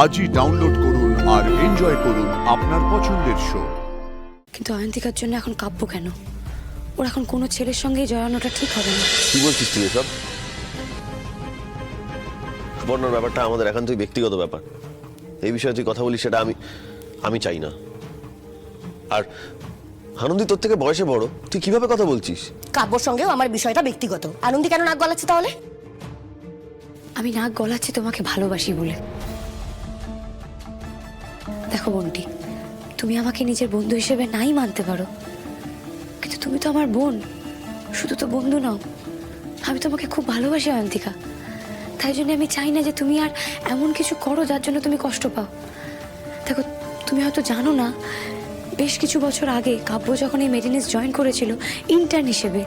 আজই ডাউনলোড করুন আর এনজয় করুন আপনার পছন্দের শো। কিন্তু অয়ন্তিকার জন্য এখন কাব্য কেন? ওর এখন কোনো ছেলের সঙ্গেই জড়ানোটা ঠিক হবে না। কি বলছিস তুই এসব? সুবর্ণর ব্যাপারটা আমাদের একান্তই ব্যক্তিগত ব্যাপার। এই বিষয়ে তুই কথা বলিস সেটা আমি চাই না। আর আনন্দি তোর থেকে বয়সে বড়, তুই কিভাবে কথা বলছিস? কাব্যর সঙ্গেও আমার বিষয়টা ব্যক্তিগত। আনন্দি কেন নাক গলাচ্ছে তাহলে? আমি নাক গলাচ্ছি তোমাকে ভালোবাসি বলে। দেখো বন্টি, তুমি আমাকে নিজের বন্ধু হিসেবে নাই মানতে পারো, কিন্তু তুমি তো আমার বোন। শুধু তো বন্ধু নাও, আমি তোমাকে খুব ভালোবাসি অয়ন্তিকা। তাই জন্য আমি চাই না যে তুমি আর এমন কিছু করো যার জন্য তুমি কষ্ট পাও। দেখো, তুমি হয়তো জানো না, বেশ কিছু বছর আগে কাব্য যখন এই মেডিনেস জয়েন করেছিল ইন্টার্ন হিসেবে,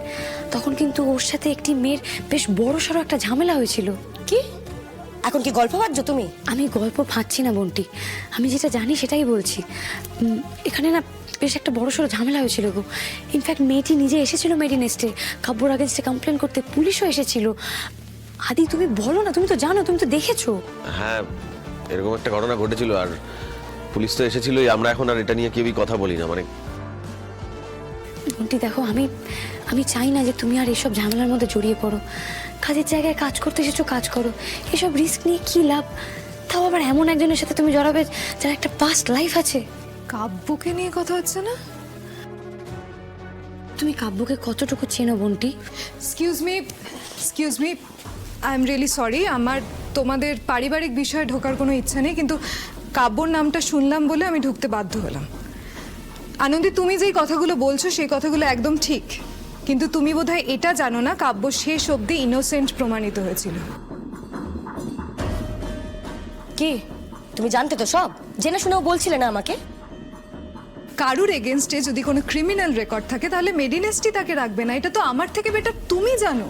তখন কিন্তু ওর সাথে একটি মেয়ের বেশ বড়সড় একটা ঝামেলা হয়েছিল। কি এখন কি গল্প ভাবছো তুমি? আমি গল্প ভাবছি না বন্টি, আমি যেটা জানি সেটাই বলছি। এখানে না বেশ একটা বড়সড় ঝামেলা হয়েছিল গো। ইনফ্যাক্ট মেয়েটি নিজে এসেছিল মেডিনেস্টে কাব্যর আগেনস্টে কমপ্লেন করতে, পুলিশও এসেছিল। আদি, তুমি বলো না, তুমি তো জানো, তুমি তো দেখেছো। হ্যাঁ, এরকম একটা ঘটনা ঘটেছিল আর পুলিশ তো এসেছিলই। আমরা এখন আর এটা নিয়ে কেউই কথা বলি না। মানে বন্টি দেখো, আমি চাই না যে তুমি আর এসব ঝামেলার মধ্যে জড়িয়ে পড়ো। কাজের জায়গায় কাজ করতে এসেছো, কাজ করো। এসব রিস্ক নিয়ে কি লাভ? তাও আবার এমন একজনের সাথে তুমি জড়াবে যার একটা পাস্ট লাইফ আছে। কাব্যকে নিয়ে কথা হচ্ছে না? তুমি কাব্যকে কতটুকু চেনো Bunty? Excuse me, I am really sorry. আমার তোমাদের পারিবারিক বিষয়ে ঢোকার কোনো ইচ্ছা নেই, কিন্তু কাব্যর নামটা শুনলাম বলে আমি ঢুকতে বাধ্য হলাম। আনন্দি, তুমি যেই কথাগুলো বলছো সেই কথাগুলো একদম ঠিক, কিন্তু তুমি বোধহয় এটা জানো না কাব্য শেষ অবধি ইনোসেন্ট প্রমাণিত হয়েছিল। কি তুমি জানতে তো সব? জেনে শুনেও বলছিলে না আমাকে? কারুর এগেনস্টে যদি কোনো ক্রিমিনাল রেকর্ড থাকে তাহলে মেডিনেস্টই তাকে রাখবে না। এটা তো আমার থেকে বেটার তুমি জানো।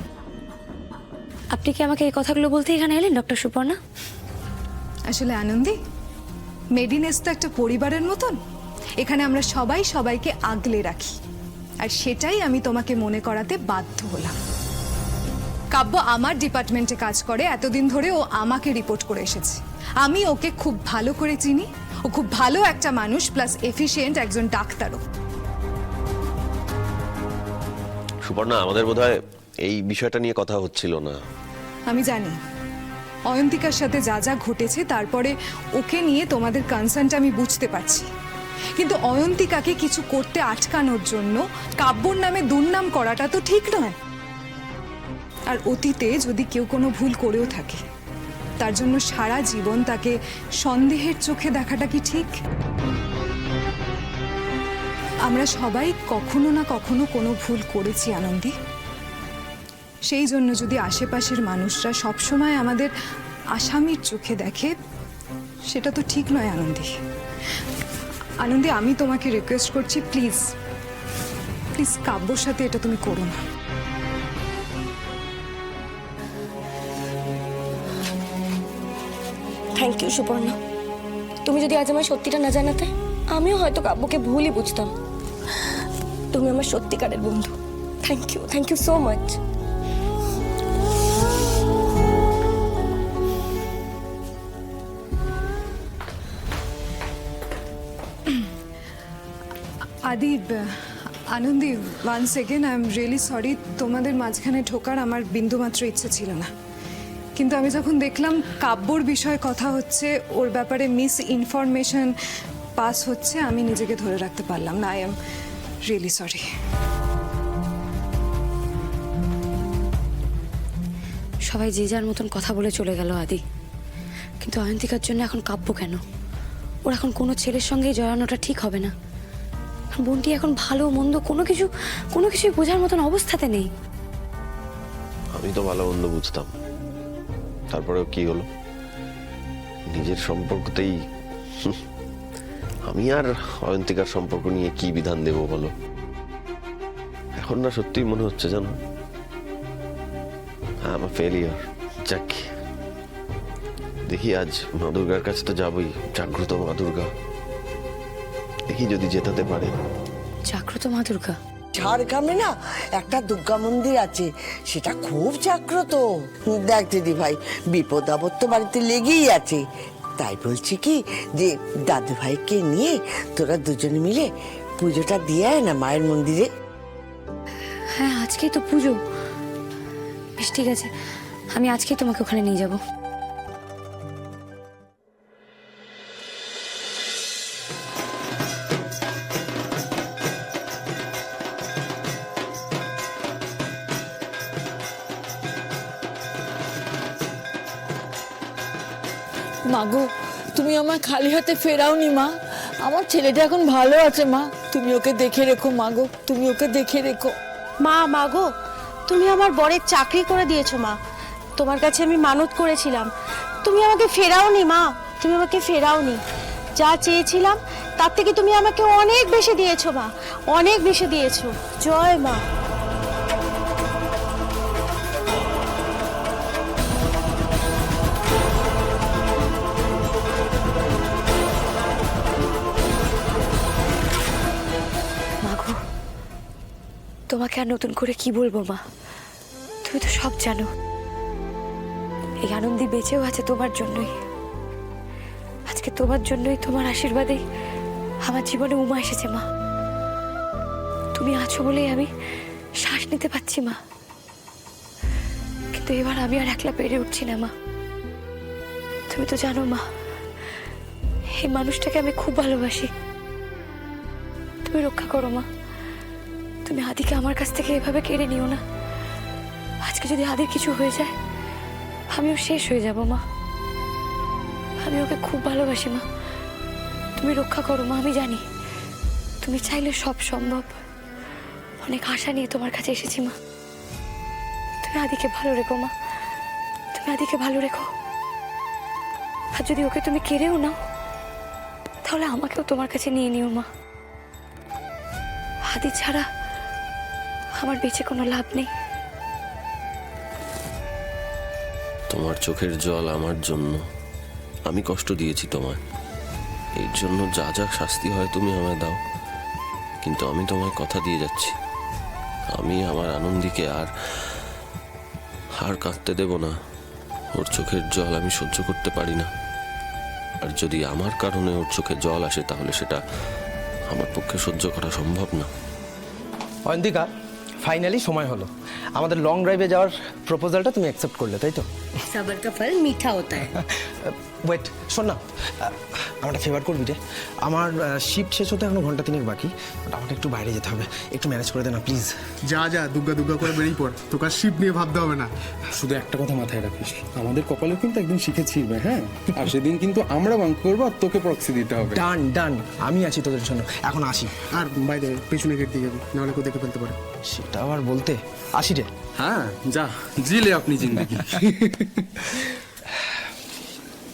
আপনি কি আমাকে এই কথাগুলো বলতে এখানে এলেন ডক্টর সুপর্ণা? আসলে আনন্দি, মেডিনেস তো একটা পরিবারের মতন। এখানে আমরা সবাই সবাইকে আগলে রাখি, আর সেটাই আমি তোমাকে মনে করাতে বাধ্য হলাম। কাব্য আমার ডিপার্টমেন্টে কাজ করে, এতদিন ধরে ও আমাকে রিপোর্ট করে এসেছে। আমি ওকে খুব ভালো করে চিনি। ও খুব ভালো একটা মানুষ, প্লাস এফিশিয়েন্ট একজন ডাক্তারও। সুবর্ণা, আমাদের বোধহয় এই বিষয়টা নিয়ে কথা হচ্ছিল না। আমি জানি অয়ন্তিকার সাথে যা যা ঘটেছে, তারপরে ওকে নিয়ে তোমাদের কনসার্নটা আমি বুঝতে পারছি, কিন্তু অয়ন্তিকাকে কিছু করতে আটকানোর জন্য কাব্যর নামে দুর্নাম করাটা তো ঠিক নয়। আর অতীতে যদি কেউ কোনো ভুল করেও থাকে, তার জন্য সারা জীবন তাকে সন্দেহের চোখে দেখাটা কি ঠিক? আমরা সবাই কখনো না কখনো কোনো ভুল করেছি আনন্দি। সেই জন্য যদি আশেপাশের মানুষরা সবসময় আমাদের আসামির চোখে দেখে, সেটা তো ঠিক নয় আনন্দি। আনন্দি, আমি তোমাকে রিকোয়েস্ট করছি, প্লিজ প্লিজ কাব্যর সাথে এটা তুমি করো না। Thank you Suparna. তুমি যদি আজ আমার সত্যিটা না জানাতে, আমিও হয়তো কাব্যকে ভুলই বুঝতাম। তুমি আমার সত্যিকারের বন্ধু। Thank you so much. Adi, Anandi, once again I am really sorry. তোমাদের মাঝখানে ঢোকার আমার বিন্দুমাত্র ইচ্ছে ছিল না, কিন্তু আমি যখন দেখলাম কাব্যর বিষয়ে কথা হচ্ছে, ওর ব্যাপারে মিস ইনফরমেশন পাস হচ্ছে, আমি নিজেকে ধরে রাখতে পারলাম না। I am really sorry. সবাই যে যার মতন কথা বলে চলে গেল আদি, কিন্তু অয়ন্তিকার জন্য এখন কাব্য কেন? ওর এখন কোনো ছেলের সঙ্গেই জড়ানোটা ঠিক হবে না। বোনটি এখন ভালো মন্দ কোনো কিছুই বোঝার মতন অবস্থাতে নেই। আমি তো ভালো মন্দ বুঝতাম, তারপরেও কি হলো? নিজের সম্পর্কতেই আমি আর অয়ন্তিকার সম্পর্ক নিয়ে কি বিধান দেব বলো? এখন না সত্যি মনে হচ্ছে, জানো, আমার ফেলিয়ার। যাক, দেখি আজ মা দুর্গার কাছে তো যাবই। জাগ্রত মা দুর্গা, দেখি যদি জেতাতে পারে। জাগ্রত মা দুর্গা? ঝাড়গ্রামে না একটা দুর্গা মন্দির আছে, সেটা খুব জাগ্রত। দেখ দিদি ভাই, বিপদ আপদ তো বাড়িতে লেগেই আছে, তাই বলছি কি যে দাদু ভাইকে নিয়ে তোরা দুজনে মিলে পুজোটা দিয়ে আয় না মায়ের মন্দিরে। হ্যাঁ, আজকেই তো পুজো। বেশ, ঠিক আছে, আমি আজকেই তোমাকে ওখানে নিয়ে যাব। মাগো, তুমি আমার খালি হাতে ফেরাওনি মা। আমার ছেলেটা এখন ভালো আছে মা, তুমি ওকে দেখে রেখো মাগো, তুমি ওকে দেখে রেখো। মা গো, তুমি আমার বরের চাকরি করে দিয়েছো মা। তোমার কাছে আমি মানত করেছিলাম, তুমি আমাকে ফেরাওনি মা, তুমি আমাকে ফেরাওনি। যা চেয়েছিলাম তার থেকে তুমি আমাকে অনেক বেশি দিয়েছো মা, অনেক বেশি দিয়েছো। জয় মা। মাগো, তোমাকে আর নতুন করে কি বলবো মা, তুমি তো সব জানো। এই আনন্দী বেঁচেও আছে তোমার জন্যই। আজকে তোমার জন্যই, তোমার আশীর্বাদে আমার জীবনে উমা এসেছে মা। তুমি আছো বলেই আমি শ্বাস নিতে পারছি মা। কিন্তু এবার আমি আর একলা পেরে উঠছি না মা। তুমি তো জানো মা, এই মানুষটাকে আমি খুব ভালোবাসি। তুমি রক্ষা করো মা, তুমি আদিকে আমার কাছ থেকে এভাবে কেড়ে নিও না। আজকে যদি আদির কিছু হয়ে যায়, আমিও শেষ হয়ে যাব মা। আমি ওকে খুব ভালোবাসি মা, তুমি রক্ষা করো মা। আমি জানি তুমি চাইলে সব সম্ভব। অনেক আশা নিয়ে তোমার কাছে এসেছি মা। তুমি আদিকে ভালো রেখো মা, তুমি আদিকে ভালো রেখো। আর যদি ওকে তুমি কেড়েও নাও, তাহলে আমাকেও তোমার কাছে নিয়ে নিও মা। আদি ছাড়া আমার বেঁচে কোনো লাভ নেই। তোমার চোখের জল আমার জন্য। আমি কষ্ট দিয়েছি তোমায়, এর জন্য যা যা শাস্তি হয় তুমি আমায় দাও। কিন্তু আমি তোমায় কথা দিয়ে যাচ্ছি, আমি আমার আনন্দীকে আর কাঁদতে দেব না। ওর চোখের জল আমি সহ্য করতে পারি না। আর যদি আমার কারণে ওর চোখে জল আসে, তাহলে সেটা আমার পক্ষে সহ্য করা সম্ভব না। অয়ন্তিকা, ফাইনালি সময় হলো। আমাদের লং ড্রাইভে যাওয়ার প্রপোজালটা তুমি অ্যাকসেপ্ট করলে, তাই তো? সবার কা ফল মিঠা হতা হ্যায়। ওয়েট, শোন না, আমার একটা ফেভার করবি রে। আমার শিফট শেষ হতে এখনো ঘন্টা 3 বাকি, বাট আমাকে একটু বাইরে যেতে হবে, একটু ম্যানেজ করে দে না প্লিজ। যা যা দুগ্গা দুগ্গা করে বেরিয়ে পড়, তোকে আর শিপ নিয়ে ভাবতে হবে না। শুধু একটা কথা মাথায় রাখিস, আমাদের কপালে কিন্তু একদিন শিখে ছিড়বে, হ্যাঁ? আর সেদিন কিন্তু আমরা বাঙ্ক করবো আর তোকে প্রক্সি দিতে হবে। ডান ডান, আমি আছি তোদের জন্য। এখন আসি। আর বাইরে পেছনে গেট দিয়ে যাবি, নাহলে কেউ দেখে ফেলতে পারে। সেটা আবার বলতে। আসি রে। হ্যাঁ, যা জিলে আপনি জিন্দগি।